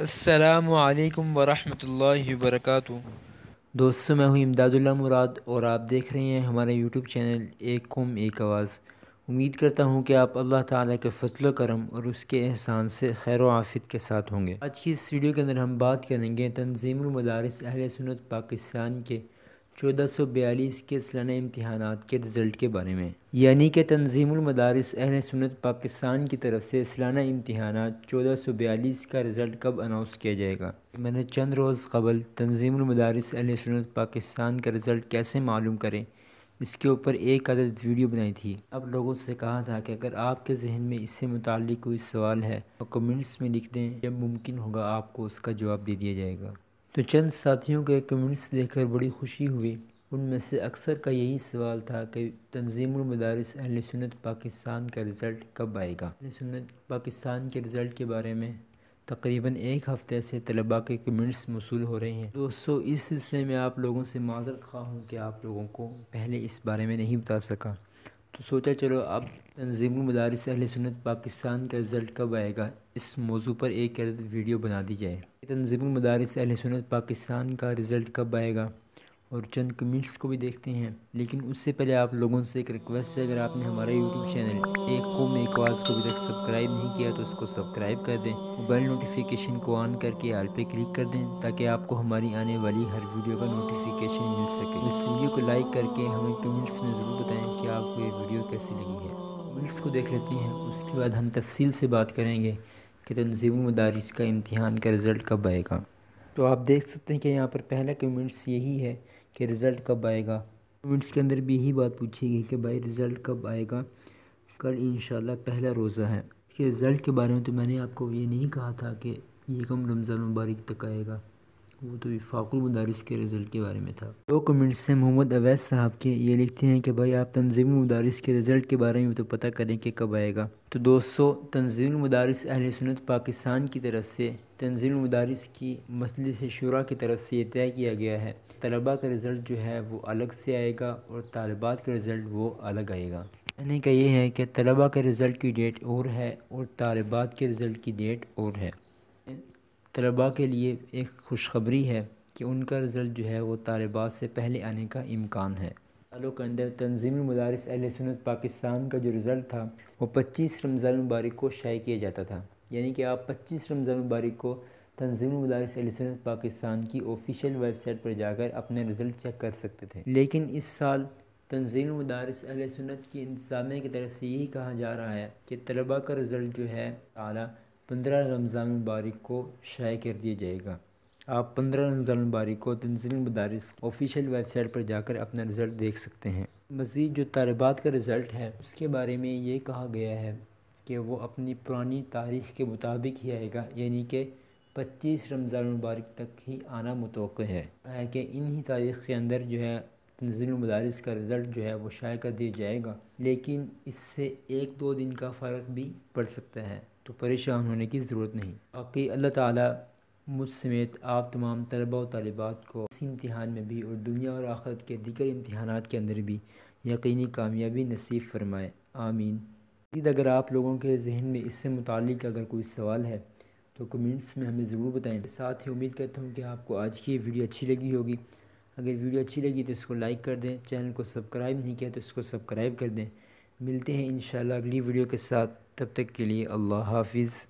السلام علیکم ورحمۃ اللہ وبرکاتہ۔ دوستوں، میں ہوں امداد اللہ مراد اور آپ دیکھ رہے ہیں ہمارا یوٹیوب چینل ایک قوم ایک آواز۔ امید کرتا ہوں کہ آپ اللہ تعالیٰ کے فضل و کرم اور اس کے احسان سے خیر و عافیت کے ساتھ ہوں گے۔ آج کی اس ویڈیو کے اندر ہم بات کریں گے تنظیم المدارس اہل سنت پاکستان کے 1442 کے سالانہ امتحانات کے رزلٹ کے بارے میں، یعنی کہ تنظیم المدارس اہل سنت پاکستان کی طرف سے سالانہ امتحانات 1442 کا رزلٹ کب اناؤنس کیا جائے گا۔ میں نے چند روز قبل تنظیم المدارس اہل سنت پاکستان کا رزلٹ کیسے معلوم کریں اس کے اوپر ایک عدد ویڈیو بنائی تھی۔ اب لوگوں سے کہا تھا کہ اگر آپ کے ذہن میں اس سے متعلق کوئی سوال ہے تو کمنٹس میں لکھ دیں، جب ممکن ہوگا آپ کو اس کا جواب دے دیا جائے گا۔ تو چند ساتھیوں کے کمنٹس دیکھ کر بڑی خوشی ہوئی۔ ان میں سے اکثر کا یہی سوال تھا کہ تنظیم المدارس اہل سنت پاکستان کا رزلٹ کب آئے گا۔ اہل سنت پاکستان کے رزلٹ کے بارے میں تقریباً ایک ہفتے سے طلباء کے کمنٹس موصول ہو رہے ہیں۔ دوستو، اس سلسلے میں آپ لوگوں سے معذرت خواہ ہوں کہ آپ لوگوں کو پہلے اس بارے میں نہیں بتا سکا، تو سوچا چلو اب تنظیم المدارس اہل سنت پاکستان کا رزلٹ کب آئے گا اس موضوع پر ایک عدد ویڈیو بنا دی جائے۔ تنظیم المدارس اہل سنت پاکستان کا رزلٹ کب آئے گا اور چند کمنٹس کو بھی دیکھتے ہیں، لیکن اس سے پہلے آپ لوگوں سے ایک ریکویسٹ ہے، اگر آپ نے ہمارا یوٹیوب چینل ایک قوم ایک آواز کو ابھی تک سبسکرائب نہیں کیا تو اس کو سبسکرائب کر دیں، موبائل نوٹیفیکیشن کو آن کر کے آل پہ کلک کر دیں تاکہ آپ کو ہماری آنے والی ہر ویڈیو کا نوٹیفیکیشن مل سکے۔ اس ویڈیو کو لائک کر کے ہمیں کمنٹس میں ضرور بتائیں کہ آپ کو یہ ویڈیو کیسی لگی ہے۔ کمنٹس کو دیکھ لیتے ہیں، اس کے بعد ہم تفصیل سے بات کریں گے کہ تنظیم المدارس کا امتحان کا رزلٹ کب آئے گا۔ تو آپ دیکھ سکتے ہیں کہ یہاں پر پہلا کمنٹس یہی ہے کہ رزلٹ کب آئے گا۔ کمنٹس کے اندر بھی یہی بات پوچھی گئی کہ بھائی رزلٹ کب آئے گا، کل انشاءاللہ پہلا روزہ ہے۔ اس کے رزلٹ کے بارے میں تو میں نے آپ کو یہ نہیں کہا تھا کہ یکم رمضان المبارک تک آئے گا، وہ تو وفاق المدارس کے رزلٹ کے بارے میں تھا۔ دو کمنٹس ہیں محمد اویس صاحب کے، یہ لکھتے ہیں کہ بھائی آپ تنظیم المدارس کے رزلٹ کے بارے میں تو پتہ کریں کہ کب آئے گا۔ تو دوستو، تنظیم المدارس اہل سنت پاکستان کی طرف سے تنظیم المدارس کی مجلس شورا کی طرف سے یہ طے کیا گیا ہے، طلباء کا رزلٹ جو ہے وہ الگ سے آئے گا اور طالبات کا رزلٹ وہ الگ آئے گا۔ کہنے کا یہ ہے کہ طلباء کے رزلٹ کی ڈیٹ اور ہے اور طالبات کے رزلٹ کی ڈیٹ اور ہے۔ طلباء کے لیے ایک خوشخبری ہے کہ ان کا رزلٹ جو ہے وہ طالبات سے پہلے آنے کا امکان ہے۔ سالوں کے اندر تنظیم المدارس اہل سنت پاکستان کا جو رزلٹ تھا وہ 25 رمضان المبارک کو شائع کیا جاتا تھا، یعنی کہ آپ 25 رمضان المبارک کو تنظیم المدارس اہل سنت پاکستان کی آفیشیل ویب سائٹ پر جا کر اپنے رزلٹ چیک کر سکتے تھے، لیکن اس سال تنظیم المدارس اہل سنت کی انتظامیہ کی طرف سے یہی کہا جا رہا ہے کہ طلباء کا رزلٹ جو ہے اعلیٰ 15 رمضان المبارک کو شائع کر دیا جائے گا۔ آپ 15 رمضان المبارک کو تنظیم المدارس آفیشیل ویب سائٹ پر جا کر اپنا رزلٹ دیکھ سکتے ہیں۔ مزید جو طالبات کا رزلٹ ہے اس کے بارے میں یہ کہا گیا ہے کہ وہ اپنی پرانی تاریخ کے مطابق ہی آئے گا، یعنی کہ 25 رمضان المبارک تک ہی آنا متوقع ہے کہ انہی تاریخ کے اندر جو ہے تنظیم المدارس کا رزلٹ جو ہے وہ شائع کر دیا جائے گا، لیکن اس سے ایک دو دن کا فرق بھی پڑ سکتا ہے، تو پریشان ہونے کی ضرورت نہیں۔ باقی اللہ تعالیٰ مجھ سمیت آپ تمام طلباء و طالبات کو اس امتحان میں بھی اور دنیا اور آخرت کے دیگر امتحانات کے اندر بھی یقینی کامیابی نصیب فرمائے، آمین۔ اگر آپ لوگوں کے ذہن میں اس سے متعلق اگر کوئی سوال ہے تو کمنٹس میں ہمیں ضرور بتائیں۔ ساتھ ہی امید کرتا ہوں کہ آپ کو آج کی یہ ویڈیو اچھی لگی ہوگی۔ اگر ویڈیو اچھی لگی تو اس کو لائک کر دیں، چینل کو سبسکرائب نہیں کیا تو اس کو سبسکرائب کر دیں۔ ملتے ہیں انشاءاللہ اگلی ویڈیو کے ساتھ، تب تک کے لیے اللہ حافظ۔